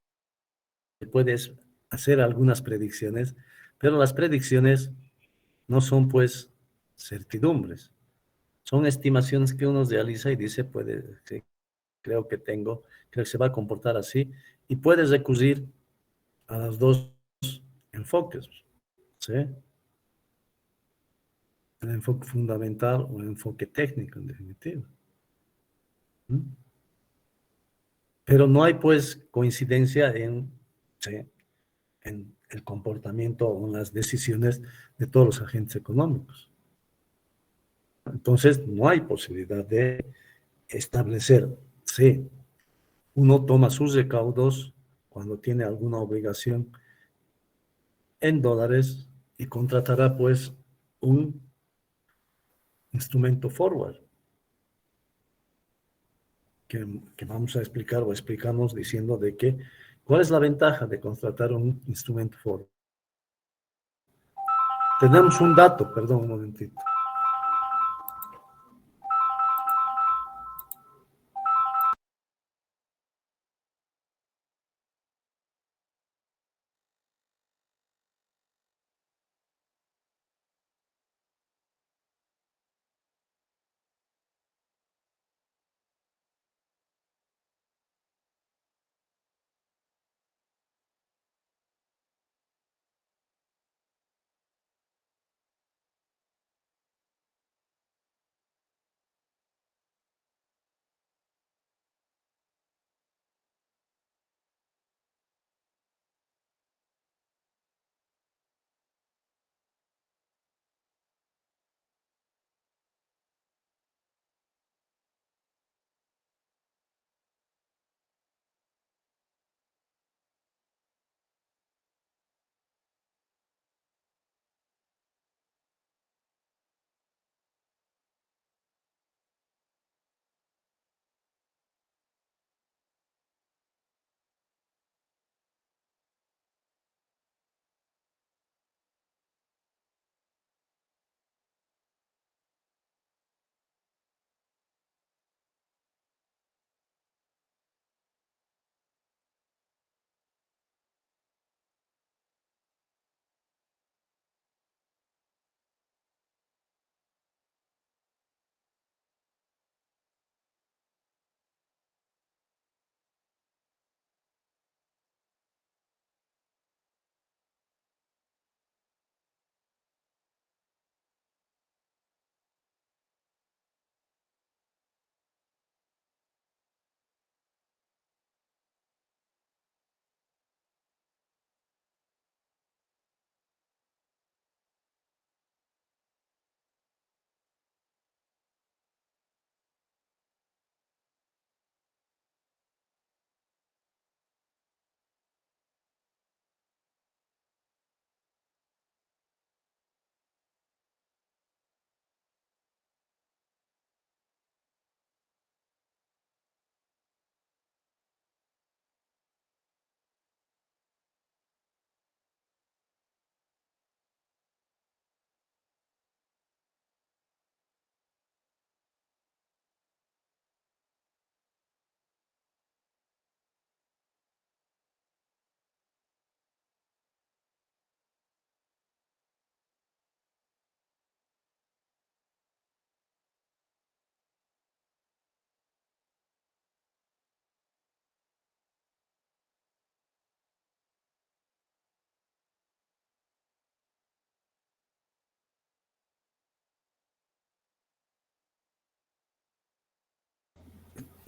que puedes hacer algunas predicciones, pero las predicciones no son pues certidumbres. Son estimaciones que uno realiza y dice, sí, creo que se va a comportar así, y puedes recurrir a los dos enfoques, ¿sí? El enfoque fundamental o el enfoque técnico, en definitiva. ¿Mm? Pero no hay, pues, coincidencia ¿sí?, en el comportamiento o en las decisiones de todos los agentes económicos. Entonces, no hay posibilidad de establecer, sí, uno toma sus recaudos cuando tiene alguna obligación en dólares y contratará, pues, un instrumento forward que vamos a explicar o explicamos diciendo de que, ¿cuál es la ventaja de contratar un instrumento forward? Tenemos un dato, perdón, un momentito.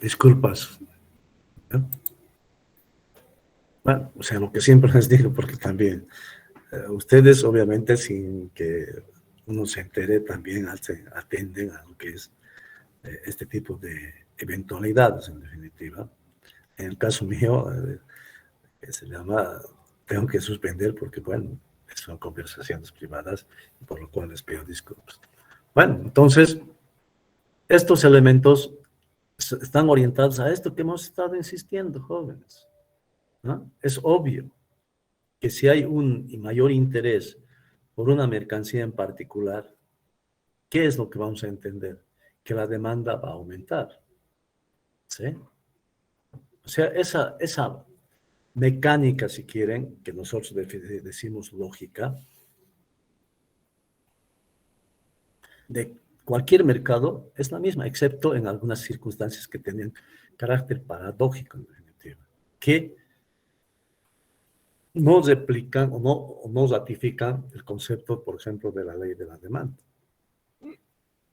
disculpas, ¿no? Bueno, o sea, lo que siempre les digo, porque también ustedes obviamente sin que uno se entere también atenden a lo que es este tipo de eventualidades en definitiva. En el caso mío, que se llama, tengo que suspender porque, bueno, son conversaciones privadas, por lo cual les pido disculpas. Bueno, entonces, estos elementos están orientados a esto que hemos estado insistiendo, jóvenes, ¿no? Es obvio que si hay un mayor interés por una mercancía en particular, ¿qué es lo que vamos a entender? Que la demanda va a aumentar, ¿sí? O sea, esa mecánica, si quieren, que nosotros decimos lógica, de cualquier mercado es la misma, excepto en algunas circunstancias que tienen carácter paradójico, en definitiva, que no replican o no ratifican el concepto, por ejemplo, de la ley de la demanda.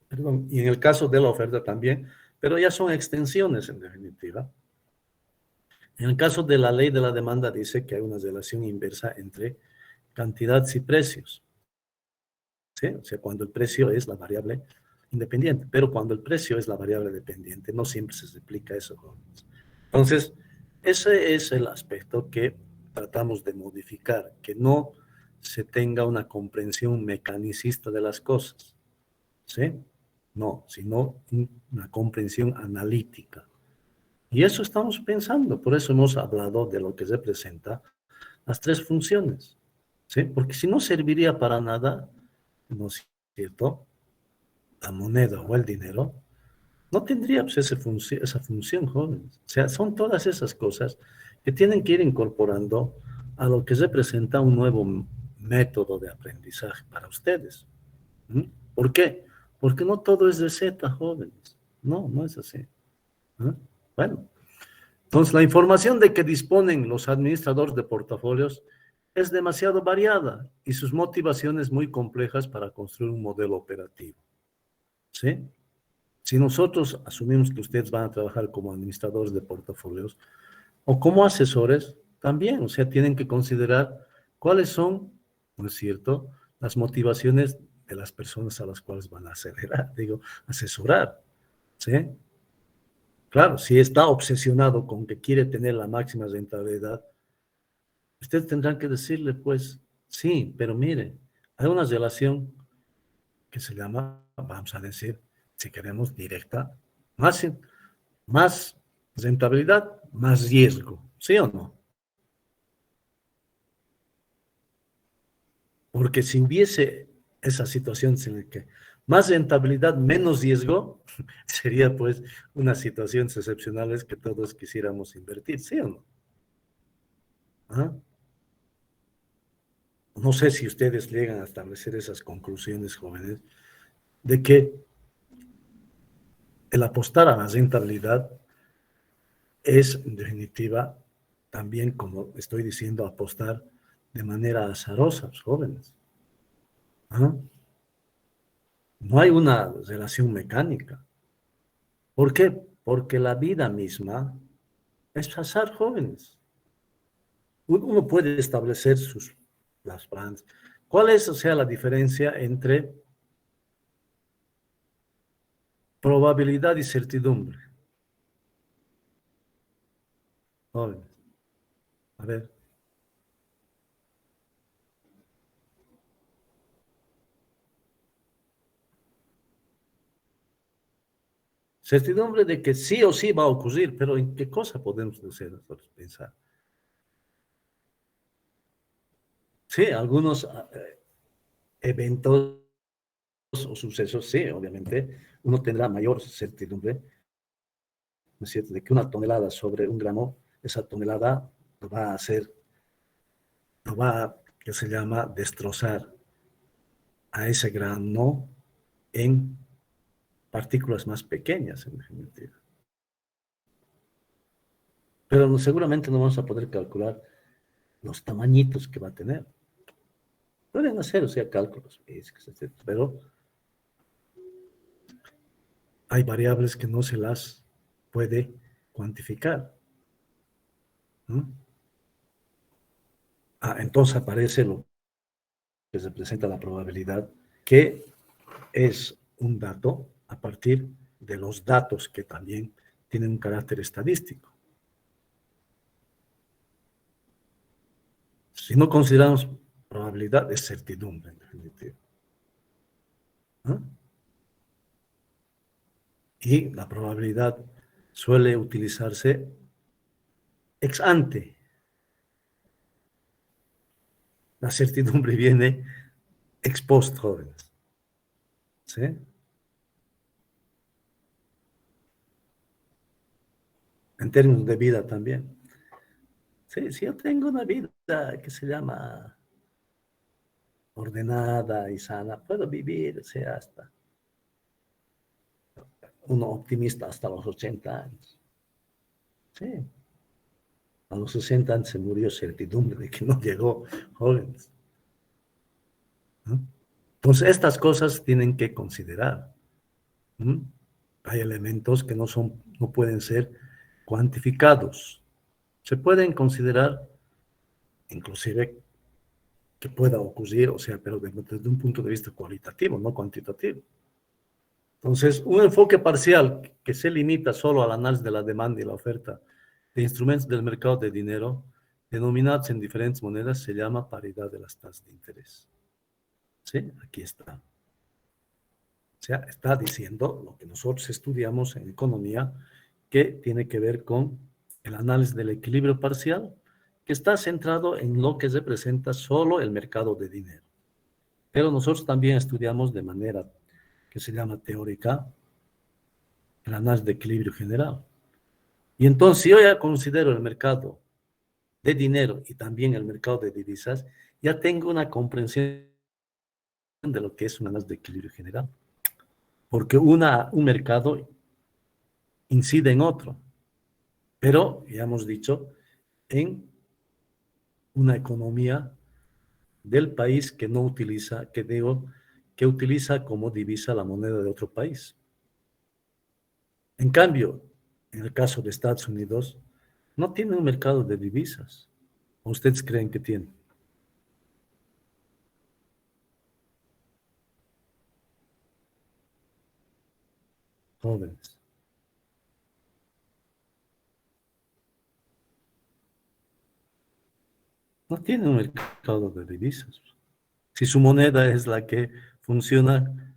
Perdón, y en el caso de la oferta también, pero ya son extensiones, en definitiva. En el caso de la ley de la demanda dice que hay una relación inversa entre cantidades y precios. ¿Sí? O sea, cuando el precio es la variable independiente, pero cuando el precio es la variable dependiente, no siempre se replica eso. Entonces, ese es el aspecto que tratamos de modificar, que no se tenga una comprensión mecanicista de las cosas, ¿sí? No, sino una comprensión analítica. Y eso estamos pensando, por eso hemos hablado de lo que representa las tres funciones, ¿sí? Porque si no serviría para nada, ¿no es cierto? La moneda o el dinero, no tendría pues, esa función, jóvenes. O sea, son todas esas cosas que tienen que ir incorporando a lo que representa un nuevo método de aprendizaje para ustedes. ¿Mm? ¿Por qué? Porque no todo es receta, jóvenes. No, no es así. ¿Ah? Bueno, entonces la información de que disponen los administradores de portafolios es demasiado variada y sus motivaciones muy complejas para construir un modelo operativo. ¿Sí? Si nosotros asumimos que ustedes van a trabajar como administradores de portafolios o como asesores, también, o sea, tienen que considerar cuáles son, ¿no es cierto?, las motivaciones de las personas a las cuales van a asesorar, ¿sí? Claro, si está obsesionado con que quiere tener la máxima rentabilidad, ustedes tendrán que decirle, pues, sí, pero mire, hay una relación que se llama, vamos a decir, si queremos directa, más rentabilidad, más riesgo, ¿sí o no? Porque si hubiese esa situación en la que más rentabilidad, menos riesgo, sería pues una situación excepcional que todos quisiéramos invertir, ¿sí o no? ¿Ah? No sé si ustedes llegan a establecer esas conclusiones, jóvenes, de que el apostar a la rentabilidad es, en definitiva, también, como estoy diciendo, apostar de manera azarosa, jóvenes. ¿Ah? No hay una relación mecánica. ¿Por qué? Porque la vida misma es azar, jóvenes. Uno puede establecer las planes. ¿Cuál es, o sea, la diferencia entre probabilidad y certidumbre? Jóvenes, a ver. Certidumbre de que sí o sí va a ocurrir, pero ¿en qué cosa podemos nosotros pensar? Sí, algunos eventos o sucesos, sí, obviamente, uno tendrá mayor certidumbre, ¿no es cierto?, de que una tonelada sobre un gramo, esa tonelada lo va a hacer, lo va, que se llama, destrozar a ese grano en partículas más pequeñas, en definitiva. Pero seguramente no vamos a poder calcular los tamañitos que va a tener. Pueden hacer, o sea, cálculos físicos, etc. Pero hay variables que no se las puede cuantificar. ¿Mm? Entonces aparece lo que representa la probabilidad, que es un dato a partir de los datos que también tienen un carácter estadístico. Si no consideramos probabilidad, es certidumbre, en definitiva. ¿No? Y la probabilidad suele utilizarse ex ante. La certidumbre viene ex post, jóvenes. ¿Sí? En términos de vida también. Sí, si yo tengo una vida que se llama ordenada y sana, puedo vivir, o sea, hasta uno optimista hasta los 80 años. Sí. A los 60 años se murió certidumbre de que no llegó, jóvenes. ¿No? Entonces, estas cosas tienen que considerar. ¿Mm? Hay elementos que no pueden ser cuantificados. Se pueden considerar, inclusive, que pueda ocurrir, o sea, pero desde un punto de vista cualitativo, no cuantitativo. Entonces, un enfoque parcial que se limita solo al análisis de la demanda y la oferta de instrumentos del mercado de dinero, denominados en diferentes monedas, se llama paridad de las tasas de interés. ¿Sí? Aquí está. O sea, está diciendo lo que nosotros estudiamos en economía, que tiene que ver con el análisis del equilibrio parcial, que está centrado en lo que representa solo el mercado de dinero. Pero nosotros también estudiamos de manera que se llama teórica el análisis de equilibrio general. Y entonces, si yo ya considero el mercado de dinero y también el mercado de divisas, ya tengo una comprensión de lo que es un análisis de equilibrio general. Porque un mercado incide en otro, pero ya hemos dicho, en una economía del país que no utiliza, que utiliza como divisa la moneda de otro país. En cambio, en el caso de Estados Unidos, no tiene un mercado de divisas. ¿O ustedes creen que tiene? Jóvenes. No tiene un mercado de divisas. Si su moneda es la que funciona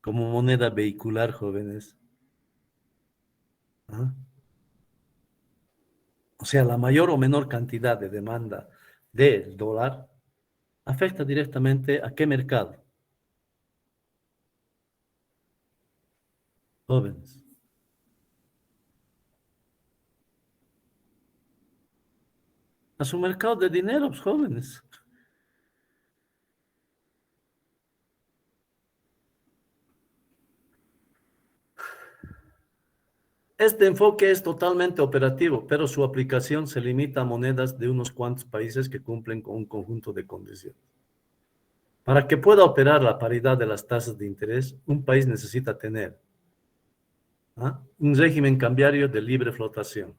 como moneda vehicular, jóvenes. ¿Ah? O sea, la mayor o menor cantidad de demanda del dólar afecta directamente a qué mercado, jóvenes. A su mercado de dinero, jóvenes. Este enfoque es totalmente operativo, pero su aplicación se limita a monedas de unos cuantos países que cumplen con un conjunto de condiciones. Para que pueda operar la paridad de las tasas de interés, un país necesita tener un régimen cambiario de libre flotación.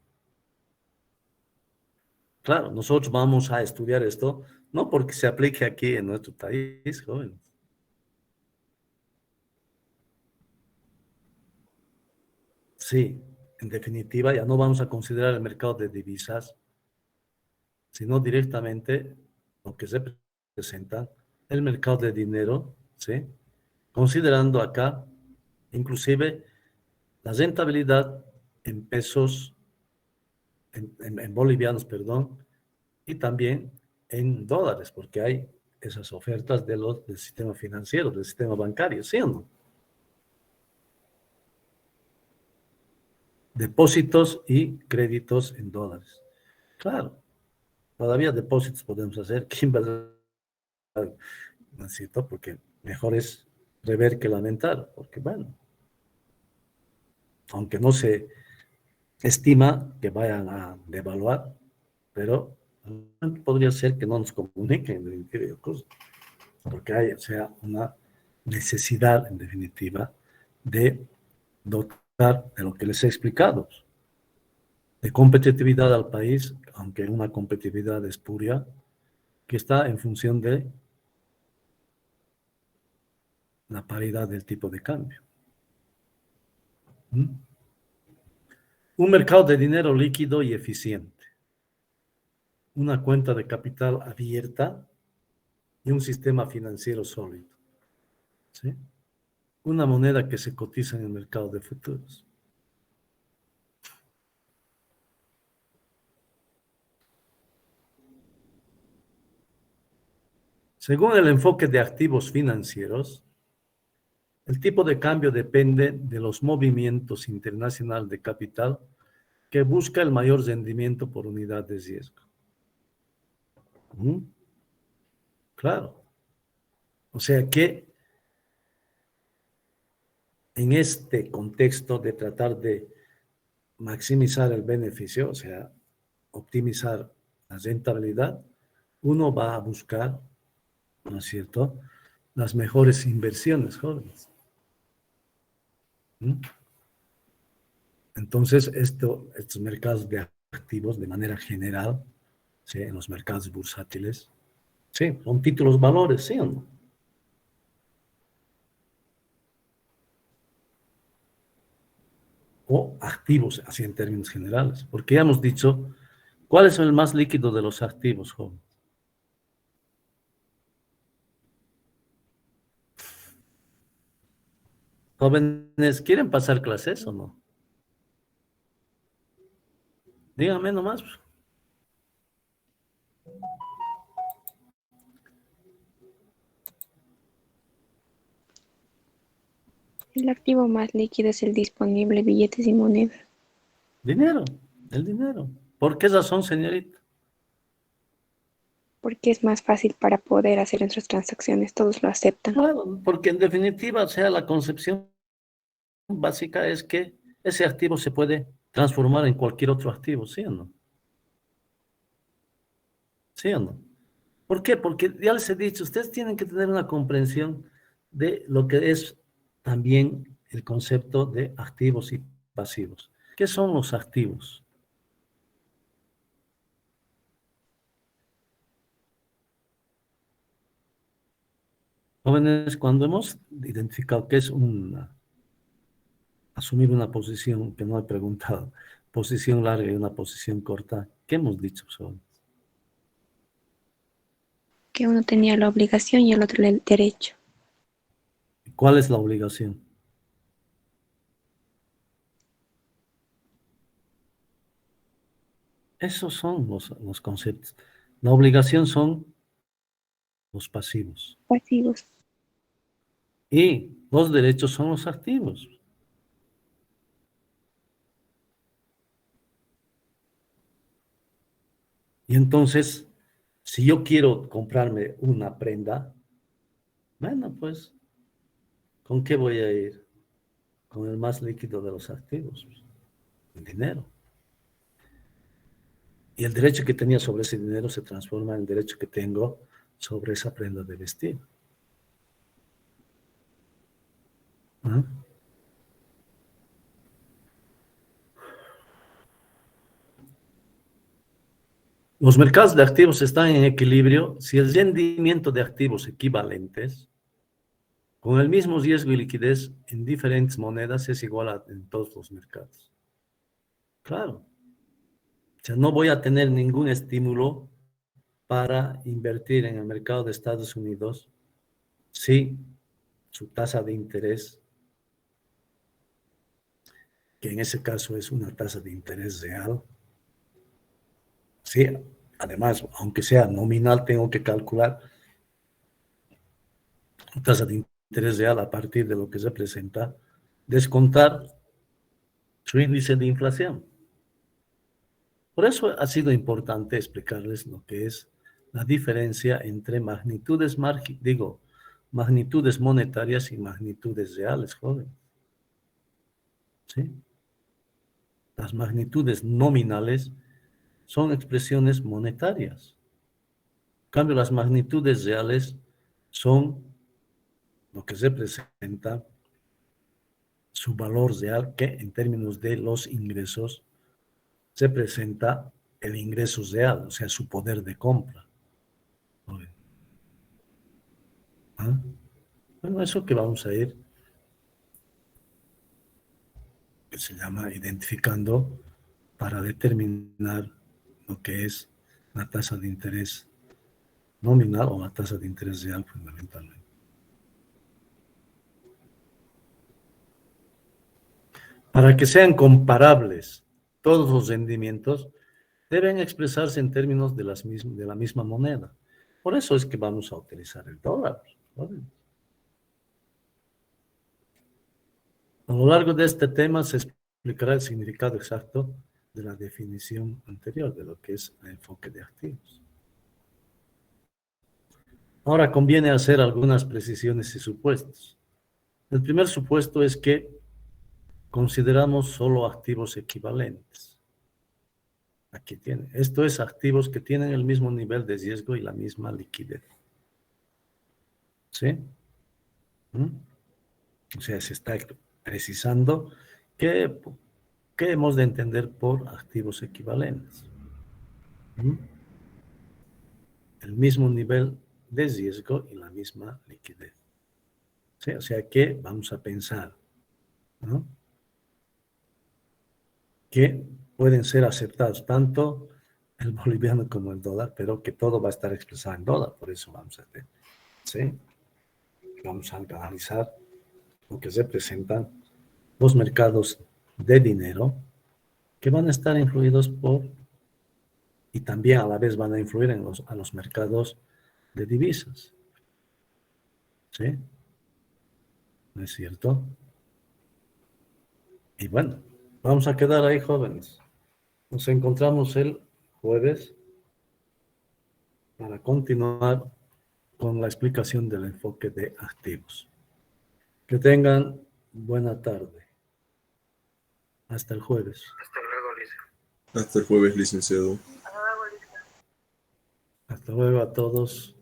Claro, nosotros vamos a estudiar esto, no porque se aplique aquí en nuestro país, jóvenes. Sí, en definitiva, ya no vamos a considerar el mercado de divisas, sino directamente lo que representa el mercado de dinero, ¿sí? Considerando acá, inclusive, la rentabilidad en pesos, en bolivianos, perdón, y también en dólares, porque hay esas ofertas del sistema financiero, del sistema bancario, ¿sí o no? Depósitos y créditos en dólares. Claro, todavía depósitos podemos hacer. ¿Quién va a hacer? ¿No es cierto? Porque mejor es prever que lamentar, porque bueno, aunque no se estima que vayan a devaluar, pero podría ser que no nos comuniquen en definitiva, porque hay, o sea, una necesidad en definitiva de dotar de lo que les he explicado, de competitividad al país, aunque una competitividad espuria, que está en función de la paridad del tipo de cambio. ¿Mm? Un mercado de dinero líquido y eficiente, una cuenta de capital abierta y un sistema financiero sólido. ¿Sí? Una moneda que se cotiza en el mercado de futuros. Según el enfoque de activos financieros, el tipo de cambio depende de los movimientos internacionales de capital que busca el mayor rendimiento por unidad de riesgo. ¿Mm? Claro. O sea que en este contexto de tratar de maximizar el beneficio, o sea, optimizar la rentabilidad, uno va a buscar, ¿no es cierto?, las mejores inversiones, jóvenes. ¿Mm? Entonces, estos mercados de activos, de manera general, ¿sí?, en los mercados bursátiles, sí, son títulos valores, ¿sí o no? O activos, así en términos generales, porque ya hemos dicho, ¿cuál es el más líquido de los activos, joven? Jóvenes, ¿quieren pasar clases o no? Díganme nomás. El activo más líquido es el disponible, billetes y monedas. Dinero, el dinero. ¿Por qué razón, señorita? Porque es más fácil para poder hacer nuestras transacciones, todos lo aceptan. Claro, porque en definitiva, o sea, la concepción básica es que ese activo se puede transformar en cualquier otro activo, ¿sí o no? ¿Sí o no? ¿Por qué? Porque ya les he dicho, ustedes tienen que tener una comprensión de lo que es también el concepto de activos y pasivos. ¿Qué son los activos? Jóvenes, cuando hemos identificado qué es asumir una posición que no he preguntado, posición larga y una posición corta, ¿qué hemos dicho, jóvenes? Que uno tenía la obligación y el otro el derecho. ¿Cuál es la obligación? Esos son los conceptos. La obligación son los pasivos Pasivos. y los derechos son los activos. Y entonces, si yo quiero comprarme una prenda, bueno, pues, ¿con qué voy a ir? Con el más líquido de los activos, el dinero. Y el derecho que tenía sobre ese dinero se transforma en el derecho que tengo sobre esa prenda de vestir. ¿Ah? Los mercados de activos están en equilibrio si el rendimiento de activos equivalentes con el mismo riesgo y liquidez en diferentes monedas es igual en todos los mercados. Claro. O sea, no voy a tener ningún estímulo para invertir en el mercado de Estados Unidos si su tasa de interés, que en ese caso es una tasa de interés real, sí, además, aunque sea nominal, tengo que calcular la tasa de interés real a partir de lo que representa descontar su índice de inflación. Por eso ha sido importante explicarles lo que es la diferencia entre magnitudes monetarias y magnitudes reales, joven. ¿Sí? Las magnitudes nominales son expresiones monetarias. En cambio, las magnitudes reales son lo que representa su valor real, que en términos de los ingresos se presenta el ingreso real, o sea, su poder de compra. ¿Ah? Bueno, eso que vamos a ir, que se llama identificando para determinar lo que es la tasa de interés nominal o la tasa de interés real fundamentalmente. Para que sean comparables todos los rendimientos, deben expresarse en términos de la misma moneda. Por eso es que vamos a utilizar el dólar. ¿Vale? A lo largo de este tema se explicará el significado exacto de la definición anterior de lo que es el enfoque de activos. Ahora conviene hacer algunas precisiones y supuestos. El primer supuesto es que consideramos solo activos equivalentes. Aquí tiene. Esto es activos que tienen el mismo nivel de riesgo y la misma liquidez. ¿Sí? O sea, se está precisando qué hemos de entender por activos equivalentes. El mismo nivel de riesgo y la misma liquidez. ¿Sí? O sea que vamos a pensar, ¿no?, que pueden ser aceptados tanto el boliviano como el dólar, pero que todo va a estar expresado en dólar, por eso vamos a ver, ¿sí? Vamos a analizar lo que representan los mercados de dinero que van a estar influidos por, y también a la vez van a influir a los mercados de divisas, ¿sí? ¿No es cierto? Y bueno, vamos a quedar ahí, jóvenes. Nos encontramos el jueves para continuar con la explicación del enfoque de activos. Que tengan buena tarde. Hasta el jueves. Hasta luego, Lisa. Hasta el jueves, licenciado. Hasta luego, Lisa. Hasta luego a todos.